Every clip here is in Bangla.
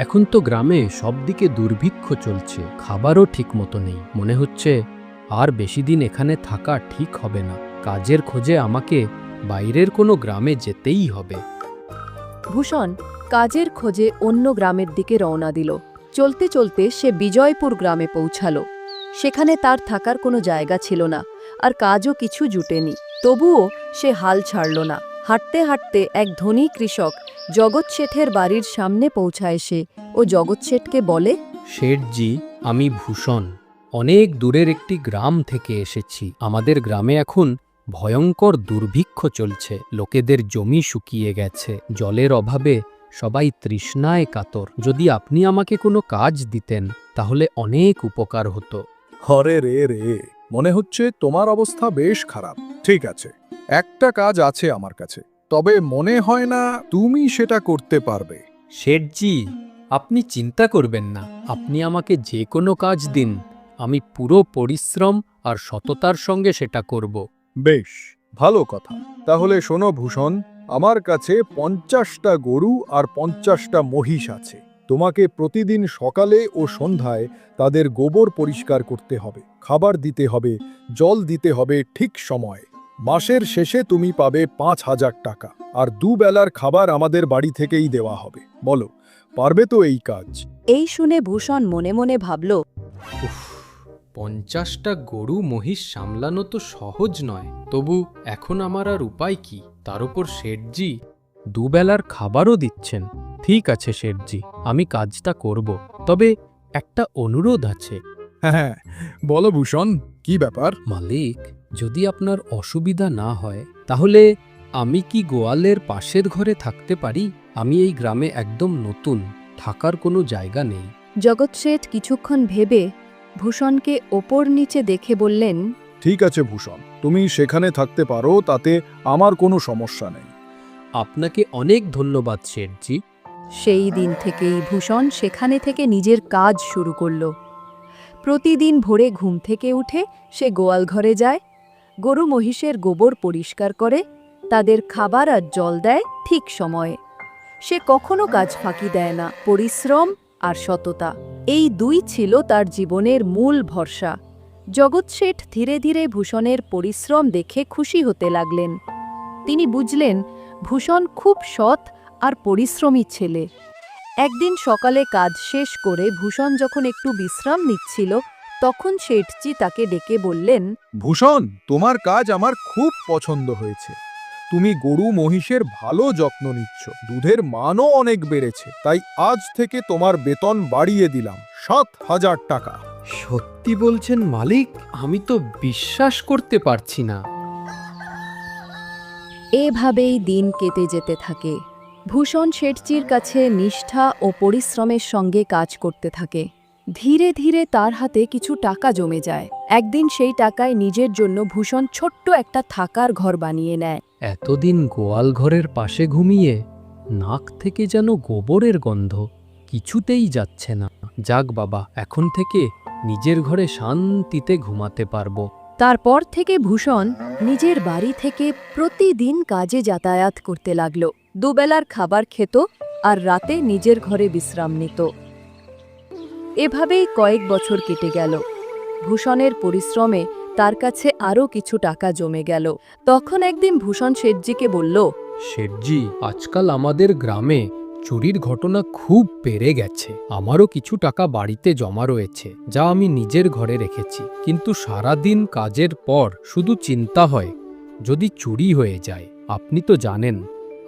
এখন তো গ্রামে সবদিকে দুর্ভিক্ষ চলছে, খাবারও ঠিক মতো নেই। মনে হচ্ছে আর বেশি দিন এখানে থাকা ঠিক হবে না। কাজের খোঁজে আমাকে বাইরের কোনো গ্রামে যেতেই হবে। ভূষণ কাজের খোঁজে অন্য গ্রামের দিকে রওনা দিল। চলতে চলতে সে বিজয়পুর গ্রামে পৌঁছালো। সেখানে তার থাকার কোনো জায়গা ছিল না, আর কাজও কিছু জুটেনি। তবুও সে হাল ছাড়ল না। হাঁটতে হাঁটতে এক ধনী কৃষক জগৎ শেঠের বাড়ির সামনে পৌঁছায় সে ও জগৎ শেঠকে বলে, শেঠজি, আমি ভূষণ অনেক দূরের একটি গ্রাম থেকে এসেছি। আমাদের গ্রামে এখন ভয়ঙ্কর দুর্ভিক্ষ চলছে। লোকেদের জমি শুকিয়ে গেছে, জলের অভাবে সবাই তৃষ্ণায় কাতর। যদি আপনি আমাকে কোনো কাজ দিতেন তাহলে অনেক উপকার হতো। হরে রে রে, মনে হচ্ছে তোমার অবস্থা বেশ খারাপ। ঠিক আছে, একটা কাজ আছে আমার কাছে, তবে মনে হয় না তুমি সেটা করতে পারবে। শেঠজি, আপনি চিন্তা করবেন না। আপনি আমাকে যে কোনো কাজ দিন, আমি পুরো পরিশ্রম আর সততার সঙ্গে সেটা করব। বেশ, ভালো কথা। তাহলে শোনো ভূষণ, আমার কাছে 50টা গরু আর 50টা মহিষ আছে। তোমাকে প্রতিদিন সকালে ও সন্ধ্যায় তাদের গোবর পরিষ্কার করতে হবে, খাবার দিতে হবে, জল দিতে হবে ঠিক সময়ে। মাসের শেষে তুমি পাবে 5000 টাকা, আর দুবেলার খাবার আমাদের বাড়ি থেকেই দেওয়া হবে। বলো, পারবে তো এই কাজ? এই শুনে ভূষণ মনে মনে ভাবল, উফ, 50টা গরু মহিষ সামলানো তো সহজ নয়। তবু এখন আমার আর উপায় কি? তার উপর শেঠজি দুবেলার খাবারও দিচ্ছেন। ঠিক আছে শেঠজি, আমি কাজটা করব। তবে একটা অনুরোধ আছে। হ্যাঁ, বলো ভূষণ, কি ব্যাপার? মালিক, যদি আপনার অসুবিধা না হয় তাহলে আমি কি গোয়ালের পাশের ঘরে থাকতে পারি? আমি এই গ্রামে একদম নতুন, থাকার কোনো জায়গা নেই। জগৎ শেঠ কিছুক্ষণ ভেবে ভূষণকে ওপর নিচে দেখে বললেন, ঠিক আছে ভূষণ, তুমি সেখানে থাকতে পারো, তাতে আমার কোনো সমস্যা নেই। আপনাকে অনেক ধন্যবাদ শেঠজি। সেই দিন থেকেই ভূষণ সেখানে থেকে নিজের কাজ শুরু করল। প্রতিদিন ভোরে ঘুম থেকে উঠে সে গোয়াল ঘরে যায়, গরু মহিষের গোবর পরিষ্কার করে, তাদের খাবার আর জল দেয় ঠিক সময়ে। সে কখনো কাজ ফাঁকি দেয় না। পরিশ্রম আর সততা, এই দুই ছিল তার জীবনের মূল ভরসা। জগৎ শেঠ ধীরে ধীরে ভূষণের পরিশ্রম দেখে খুশি হতে লাগলেন। তিনি বুঝলেন ভূষণ খুব সৎ আর পরিশ্রমী ছেলে। একদিন সকালে কাজ শেষ করে ভূষণ যখন একটু বিশ্রাম নিচ্ছিল, তখন শেঠজি তাকে ডেকে বললেন, ভূষণ, তোমার কাজ আমার খুব পছন্দ হয়েছে। তুমি গরু মহিষের ভালো যত্ন নিচ্ছ, দুধের মানও অনেক বেড়েছে। তাই আজ থেকে তোমার বেতন বাড়িয়ে দিলাম 7000 টাকা। সত্যি বলছেন মালিক? আমি তো বিশ্বাস করতে পারছি না। এভাবেই দিন কেটে যেতে থাকে। ভূষণ শেঠজির কাছে নিষ্ঠা ও পরিশ্রমের সঙ্গে কাজ করতে থাকে। ধীরে ধীরে তার হাতে কিছু টাকা জমে যায়। একদিন সেই টাকায় নিজের জন্য ভূষণ ছোট্ট একটা থাকার ঘর বানিয়ে নেয়। এতদিন গোয়াল ঘরের পাশে ঘুমিয়ে নাক থেকে যেন গোবরের গন্ধ কিছুতেই যাচ্ছে না। যাক বাবা, এখন থেকে নিজের ঘরে শান্তিতে ঘুমাতে পারবো। তারপর থেকে ভূষণ নিজের বাড়ি থেকে প্রতিদিন কাজে যাতায়াত করতে লাগল। দুবেলার খাবার খেত আর রাতে নিজের ঘরে বিশ্রাম নিত। এভাবেই কয়েক বছর কেটে গেল। ভূষণের পরিশ্রমে তার কাছে আরও কিছু টাকা জমে গেল। তখন একদিন ভূষণ শেঠজিকে বলল, শেঠজি, আজকাল আমাদের গ্রামে চুরির ঘটনা খুব বেড়ে গেছে। আমারও কিছু টাকা বাড়িতে জমা রয়েছে, যা আমি নিজের ঘরে রেখেছি। কিন্তু সারাদিন কাজের পর শুধু চিন্তা হয় যদি চুরি হয়ে যায়। আপনি তো জানেন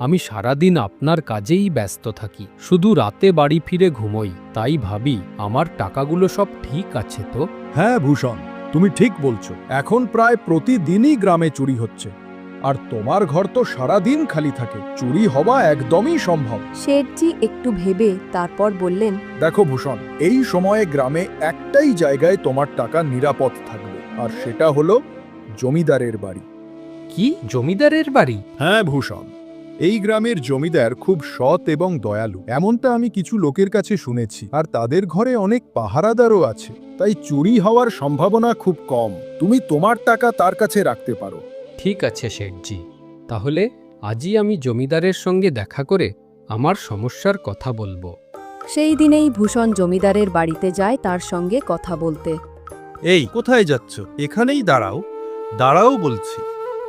আমি সারাদিন আপনার কাজেই ব্যস্ত থাকি, শুধু রাতে বাড়ি ফিরে ঘুমোই। তাই ভাবি আমার টাকাগুলো সব ঠিক আছে তো? হ্যাঁ ভূষণ, তুমি ঠিক বলছো। এখন প্রায় প্রতিদিনই গ্রামে চুরি হচ্ছে, আর তোমার ঘর তো সারাদিন খালি থাকে। চুরি হওয়া একদমই সম্ভব। শেঠজি একটু ভেবে তারপর বললেন, দেখো ভূষণ, এই সময়ে গ্রামে একটাই জায়গায় তোমার টাকা নিরাপদ থাকবে, আর সেটা হলো জমিদারের বাড়ি। কি, জমিদারের বাড়ি? হ্যাঁ ভূষণ, এই গ্রামের জমিদার খুব সৎ এবং দয়ালু, এমনটা আমি কিছু লোকের কাছে শুনেছি। আর তাদের ঘরে অনেক পাহারাদারও আছে, তাই চুরি হওয়ার সম্ভাবনা খুব কম। তুমি তোমার টাকা তার কাছে রাখতে পারো। ঠিক আছে শেঠজি, তাহলে আজই আমি জমিদারের সঙ্গে দেখা করে আমার সমস্যার কথা বলবো। সেই দিনেই ভূষণ জমিদারের বাড়িতে যায় তার সঙ্গে কথা বলতে। এই কোথায় যাচ্ছ? এখানেই দাঁড়াও, দাঁড়াও বলছি।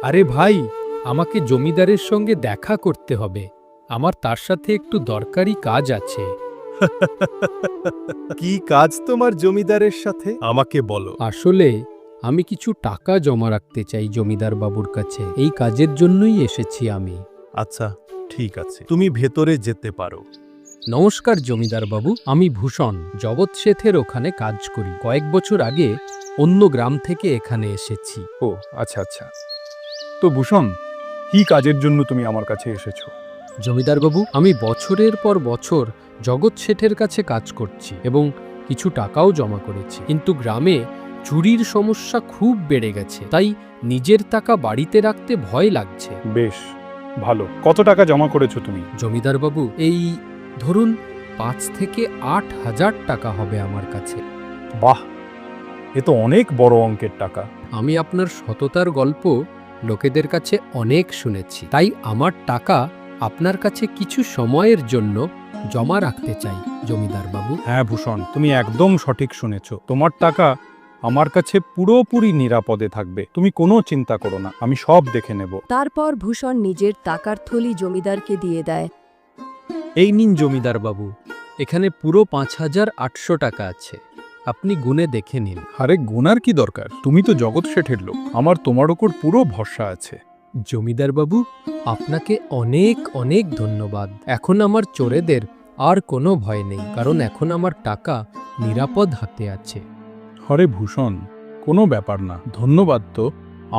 আরে ভাই, আমাকে জমিদারের সঙ্গে দেখা করতে হবে। আমার তার সাথে একটু দরকারি কাজ আছে। কি কাজ তোমার জমিদারের সাথে, আমাকে বলো। আসলে আমি কিছু টাকা জমা রাখতে চাই জমিদার বাবুর কাছে। এই কাজের জন্যই এসেছি আমি। আচ্ছা, ঠিক আছে, তুমি ভেতরে যেতে পারো। নমস্কার জমিদার বাবু, আমি ভূষণ জগৎ শেঠের ওখানে কাজ করি। কয়েক বছর আগে অন্য গ্রাম থেকে এখানে এসেছি। ও আচ্ছা আচ্ছা। তো ভূষণ, কি কাজের জন্য তুমি আমার কাছে এসেছো? জমিদার বাবু, আমি বছরের পর বছর জগৎ শেঠের কাছে কাজ করছি এবং কিছু টাকাও জমা করেছি, কিন্তু গ্রামে চুরির সমস্যা খুব বেড়ে গেছে। তাই নিজের টাকা বাড়িতে রাখতে ভয় লাগছে। বেশ ভালো। কত টাকা জমা করেছো তুমি? জমিদার বাবু, এই ধরুন 5 থেকে 8 হাজার টাকা হবে আমার কাছে। বাহ, এ তো অনেক বড় অঙ্কের টাকা। আমি আপনার সততার গল্প লোকেদের কাছে অনেক শুনেছি, তাই আমার টাকা আপনার কাছে কিছু সময়ের জন্য জমা রাখতে চাই জমিদার বাবু। হ্যাঁ ভূষণ, তুমি একদম সঠিক শুনেছ। তোমার টাকা আমার কাছে পুরোপুরি নিরাপদে থাকবে। তুমি কোনো চিন্তা করো না, আমি সব দেখে নেব। তারপর ভূষণ নিজের টাকার থলি জমিদারকে দিয়ে দেয়। এই নিন জমিদার বাবু, এখানে পুরো 5,800 টাকা আছে। আপনি গুনে দেখে নিন। আরে গুনার কি দরকার? তুমি তো জগৎ শেঠের লোক, আমার তোমার ওপর পুরো ভরসা আছে। জমিদার বাবু, আপনাকে অনেক অনেক ধন্যবাদ। এখন আমার চোরেদের আর কোনো ভয় নেই, কারণ এখন আমার টাকা নিরাপদ হাতে আছে। আরে ভূষণ, কোনো ব্যাপার না, ধন্যবাদ তো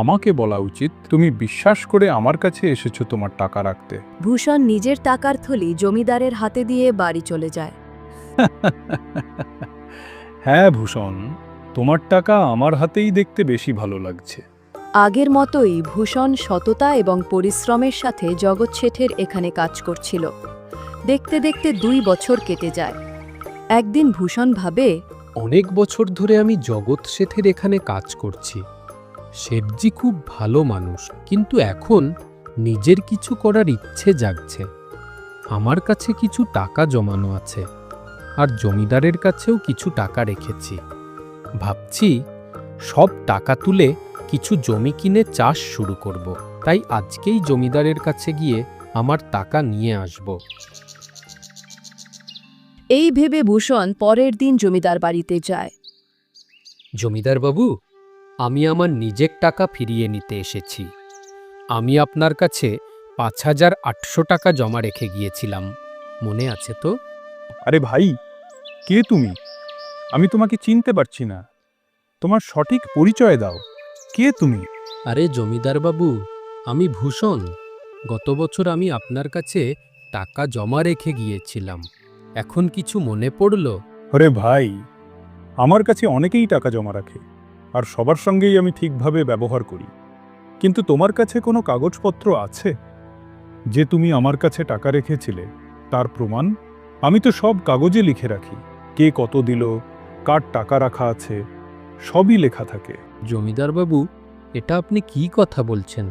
আমাকে বলা উচিত। তুমি বিশ্বাস করে আমার কাছে এসেছো তোমার টাকা রাখতে। ভূষণ নিজের টাকার থলি জমিদারের হাতে দিয়ে বাড়ি চলে যায়। হ্যাঁ ভূষণ, তোমার টাকা আমার হাতেই দেখতে বেশি ভালো লাগছে। আগের মতোই ভূষণ সততা এবং পরিশ্রমের সাথে জগৎ শেঠের এখানে কাজ করছিল। দেখতে দেখতে 2 বছর কেটে যায়। একদিন ভূষণ ভাবে, অনেক বছর ধরে আমি জগৎ শেঠের এখানে কাজ করছি। শেঠজি খুব ভালো মানুষ, কিন্তু এখন নিজের কিছু করার ইচ্ছে জাগছে। আমার কাছে কিছু টাকা জমানো আছে, আর জমিদারের কাছেও কিছু টাকা রেখেছি। ভাবছি সব টাকা তুলে কিছু জমি কিনে চাষ শুরু করব। তাই আজকেই জমিদারের কাছে গিয়ে আমার টাকা নিয়ে আসব। এই ভেবে ভূষণ পরের দিন জমিদার বাড়িতে যায়। জমিদার বাবু, আমি আমার নিজের টাকা ফিরিয়ে নিতে এসেছি। আমি আপনার কাছে 5,800 টাকা জমা রেখে গিয়েছিলাম, মনে আছে তো? আরে ভাই, কে তুমি? আমি তোমাকে চিনতে পারছি না। তোমার সঠিক পরিচয় দাও। কে তুমি? আরে জমিদার বাবু, আমি ভূষণ। গত বছর আমি আপনার কাছে টাকা জমা রেখে গিয়েছিলাম। এখন কিছু মনে পড়ল? আরে ভাই, আমার কাছে অনেকেই টাকা জমা রাখে, আর সবার সঙ্গেই আমি ঠিকভাবে ব্যবহার করি। কিন্তু তোমার কাছে কোনো কাগজপত্র আছে যে তুমি আমার কাছে টাকা রেখেছিলে? তার প্রমাণ? আমি তো সব কাগজে লিখে রাখি, কে কত দিল, কার টাকা রাখা আছে, সবই লেখা থাকে। জমিদার বাবু, এটা আপনি কি কথা বলছেন?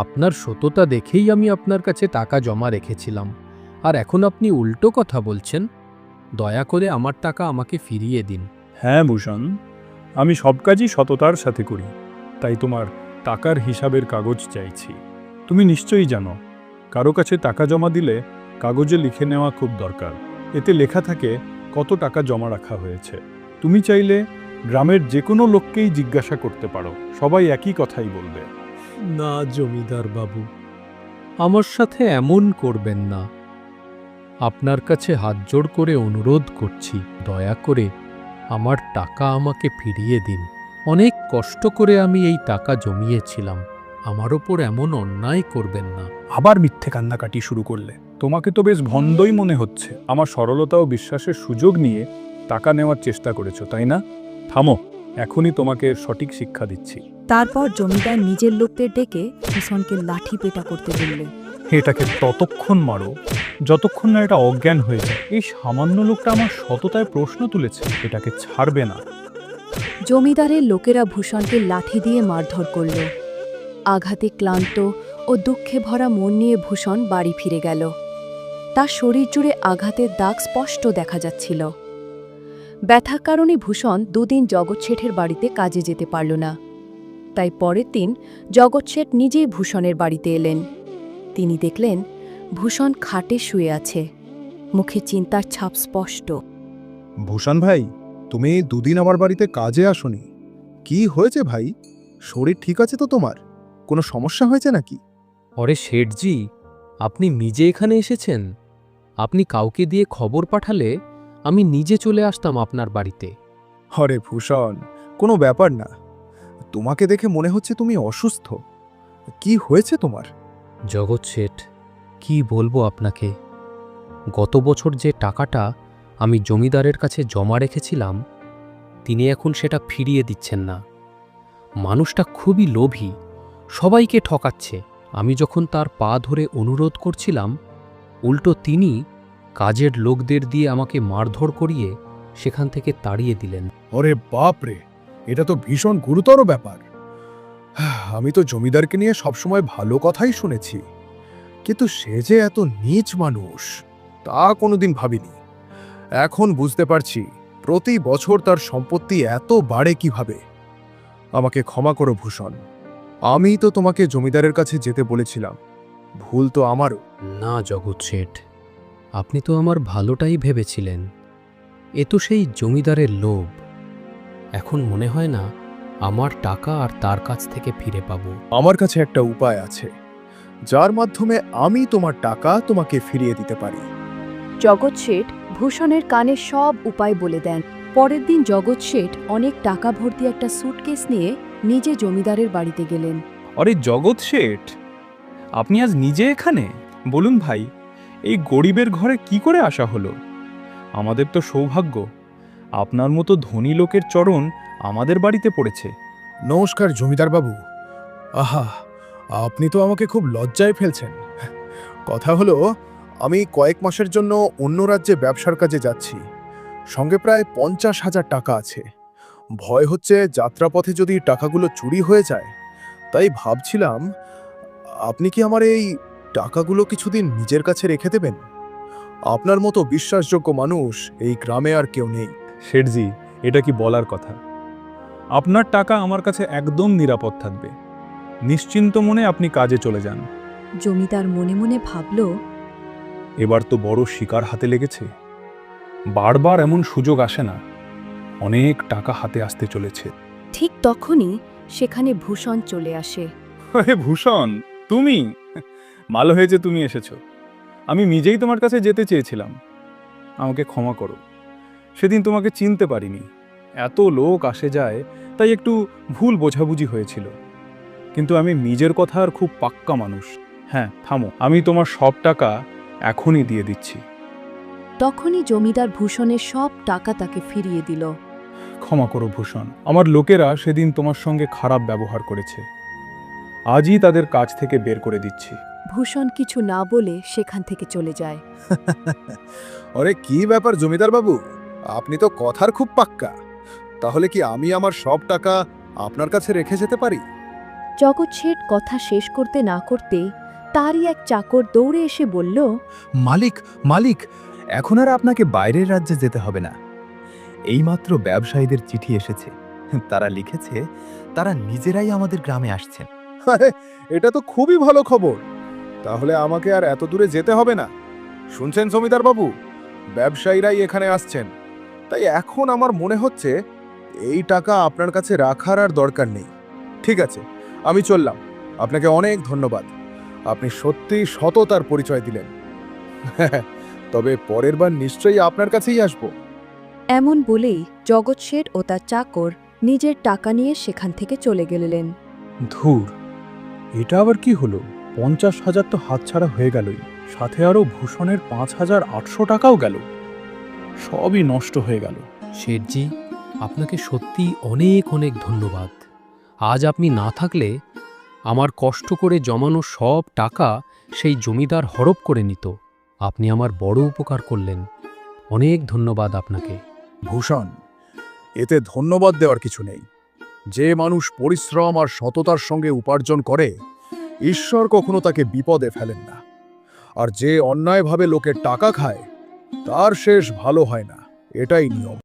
আপনার সততা দেখেই আমি আপনার কাছে টাকা জমা রেখেছিলাম, আর এখন আপনি উল্টো কথা বলছেন। দয়া করে আমার টাকা আমাকে ফিরিয়ে দিন। হ্যাঁ ভূষণ, আমি সব কাজই সততার সাথে করি, তাই তোমার টাকার হিসাবের কাগজ চাইছি। তুমি নিশ্চয়ই জানো, কারো কাছে টাকা জমা দিলে কাগজে লিখে নেওয়া খুব দরকার। এতে লেখা থাকে কত টাকা জমা রাখা হয়েছে। তুমি চাইলে গ্রামের যে কোনো লোককেই জিজ্ঞাসা করতে পারো, সবাই একই কথাই বলবে। না জমিদার বাবু, আমার সাথে এমন করবেন না। আপনার কাছে হাত জোড় করে অনুরোধ করছি, দয়া করে আমার টাকা আমাকে ফিরিয়ে দিন। অনেক কষ্ট করে আমি এই টাকা জমিয়েছিলাম। আমার ওপর এমন অন্যায় করবেন না। আবার মিথ্যে কান্নাকাটি শুরু করলে? তোমাকে তো বেশ ভণ্ডই মনে হচ্ছে। আমার সরলতা ও বিশ্বাসের সুযোগ নিয়ে টাকা নেওয়ার চেষ্টা করেছো, তাই না? থামো, এখনই তোমাকে সঠিক শিক্ষা দিচ্ছি। তারপর জমিদার নিজের লোকদের ডেকে ভূষণকে লাঠি পেটা করতে বললেন। এটাকে ততক্ষণ মারো যতক্ষণ না এটা অজ্ঞান হয়ে যায়। এই সামান্য লোকটা আমার সততায় প্রশ্ন তুলেছে, এটাকে ছাড়বে না। জমিদারের লোকেরা ভূষণকে লাঠি দিয়ে মারধর করল। আঘাতে ক্লান্ত ও দুঃখে ভরা মন নিয়ে ভূষণ বাড়ি ফিরে গেল। তার শরীর জুড়ে আঘাতের দাগ স্পষ্ট দেখা যাচ্ছিল। ব্যথার কারণে ভূষণ দুদিন জগৎ শেঠের বাড়িতে কাজে যেতে পারল না। তাই পরের দিন জগৎ শেঠ নিজেই ভূষণের বাড়িতে এলেন। তিনি দেখলেন ভূষণ খাটে শুয়ে আছে, মুখে চিন্তার ছাপ স্পষ্ট। ভূষণ ভাই, তুমি দুদিন আমার বাড়িতে কাজে আসোনি। কি হয়েছে ভাই? শরীর ঠিক আছে তো তোমার? কোনো সমস্যা হয়েছে নাকি? অরে শেঠজি, আপনি নিজে এখানে এসেছেন? আপনি কাউকে দিয়ে খবর পাঠালে আমি নিজে চলে আসতাম আপনার বাড়িতে। আরে ভূষণ, কোনো ব্যাপার না। তোমাকে দেখে মনে হচ্ছে তুমি অসুস্থ। কি হয়েছে তোমার? জগৎ শেঠ, কি বলবো আপনাকে, গত বছর যে টাকাটা আমি জমিদারের কাছে জমা রেখেছিলাম, তিনি এখন সেটা ফিরিয়ে দিচ্ছেন না। মানুষটা খুবই লোভী, সবাইকে ঠকাচ্ছে। আমি যখন তার পা ধরে অনুরোধ করছিলাম, উল্টো তিনি কাজের লোকদের দিয়ে আমাকে মারধর করিয়ে সেখান থেকে তাড়িয়ে দিলেন। ওরে বাপ রে, এটা তো ভীষণ গুরুতর ব্যাপার। আমি তো জমিদারকে নিয়ে সবসময় ভালো কথাই শুনেছি, কিন্তু সে যে এত নীচ মানুষ তা কোনোদিন ভাবিনি। এখন বুঝতে পারছি প্রতি বছর তার সম্পত্তি এত বাড়ে কিভাবে। আমাকে ক্ষমা করো ভূষণ, আমি তো তোমাকে জমিদারের কাছে যেতে বলেছিলাম। ভুল তো আমারও। না জগৎ শেঠ, আপনি তো আমার ভালোটাই ভেবেছিলেন। এ তো সেই জমিদারের লোভ। এখন মনে হয় না আমার টাকা আর তার কাছ থেকে ফিরে পাবো। আমার কাছে একটা উপায় আছে, যার মাধ্যমে আমি তোমার টাকা তোমাকে ফিরিয়ে দিতে পারি। জগৎ শেঠ ভূষণের কানে সব উপায় বলে দেন। পরের দিন জগৎ শেঠ অনেক টাকা ভর্তি একটা স্যুটকেস নিয়ে নিজে জমিদারের বাড়িতে গেলেন। আরে জগৎ শেঠ, আপনি আজ নিজে এখানে? বলুন ভাই, এই গরিবের ঘরে কি করে আসা হলো? আমাদের তো সৌভাগ্য, আপনার মতো ধনী লোকের চরণ আমাদের বাড়িতে পড়েছে। নমস্কার জমিদার বাবু। আহা, আপনি তো আমাকে খুব লজ্জায় ফেলছেন। কথা হলো, আমি কয়েক মাসের জন্য অন্য রাজ্যে ব্যবসার কাজে যাচ্ছি। সঙ্গে প্রায় 50,000 টাকা আছে। ভয় হচ্ছে যাত্রাপথে যদি টাকাগুলো চুরি হয়ে যায়। তাই ভাবছিলাম, আপনি কি আমার এই টাকাগুলো কিছুদিন নিজের কাছে রেখে দেবেন? আপনার মতো বিশ্বাসযোগ্য মানুষ এই গ্রামে আর কেউ নেই। শেঠজি, এটা কি বলার কথা? আপনার টাকা আমার কাছে একদম নিরাপদ থাকবে। নিশ্চিন্ত মনে আপনি কাজে চলে যান। জমিদার মনে মনে ভাবল, এবার তো বড় শিকার হাতে লেগেছে। বারবার এমন সুযোগ আসে না। অনেক টাকা হাতে আসতে চলেছে। ঠিক তখনই সেখানে ভূষণ চলে আসে। আরে ভূষণ, তুমি? ভালো হয়েছে তুমি এসেছো। আমি নিজেই তোমার কাছে যেতে চেয়েছিলাম। আমাকে ক্ষমা করো, সেদিন তোমাকে চিনতে পারিনি। এত লোক আসে যায়, তাই একটু ভুল বোঝাবুঝি হয়েছিল। কিন্তু আমি নিজের কথার খুব পাক্কা মানুষ। হ্যাঁ, থামো, আমি তোমার সব টাকা এখনই দিয়ে দিচ্ছি। তখনই জমিদার ভূষণের সব টাকা তাকে ফিরিয়ে দিল। ক্ষমা করো ভূষণ, আমার লোকেরা সেদিন তোমার সঙ্গে খারাপ ব্যবহার করেছে। আজই তাদের কাজ থেকে বের করে দিচ্ছি। ভূষণ কিছু না বলে সেখান থেকে চলে যায়। আরে কি ব্যাপার জমিদার বাবু, আপনি তো কথার খুব পাক্কা। তাহলে কি আমি আমার সব টাকা আপনার কাছে রেখে যেতে পারি? জগৎ শেঠ কথা শেষ করতে না করতেই তারই এক চাকর দৌড়ে এসে বলল, মালিক, মালিক, এখন আর আপনাকে বাইরের রাজ্যে যেতে হবে না। এইমাত্র ব্যবসায়ীদের চিঠি এসেছে। তারা লিখেছে তারা নিজেরাই আমাদের গ্রামে আসছেন। আরে, এটা তো খুবই ভালো খবর। তাহলে আমাকে আর এত দূরে যেতে হবে না। শুনছেন জমিদার বাবু, ব্যবসায়ীরাই এখানে আসছেন। তাই এখন আমার মনে হচ্ছে এই টাকা আপনার কাছে রাখার আর দরকার নেই। ঠিক আছে, আমি চললাম। আপনাকে অনেক ধন্যবাদ। আপনি সত্যি সততার পরিচয় দিলেন। তবে পরের বার নিশ্চয়ই আপনার কাছেই আসবো। এমন বলেই জগৎ শেঠ ও তার চাকর নিজের টাকা নিয়ে সেখান থেকে চলে গেলেন। ধুর, এটা আবার কি হলো? 50,000 তো হাতছাড়া হয়ে গেলই, সাথে আরও ভূষণের 5,800 টাকাও গেল। সবই নষ্ট হয়ে গেল। শেঠজি, আপনাকে সত্যি অনেক অনেক ধন্যবাদ। আজ আপনি না থাকলে আমার কষ্ট করে জমানো সব টাকা সেই জমিদার হড়প করে নিত। আপনি আমার বড় উপকার করলেন। অনেক ধন্যবাদ আপনাকে। ভূষণ, এতে ধন্যবাদ দেওয়ার কিছু নেই। যে মানুষ পরিশ্রম আর সততার সঙ্গে উপার্জন করে, ঈশ্বর কখনো তাকে বিপদে ফেলেন না। আর যে অন্যায়ভাবে লোকের টাকা খায় তার শেষ ভালো হয় না, এটাই নিয়ম।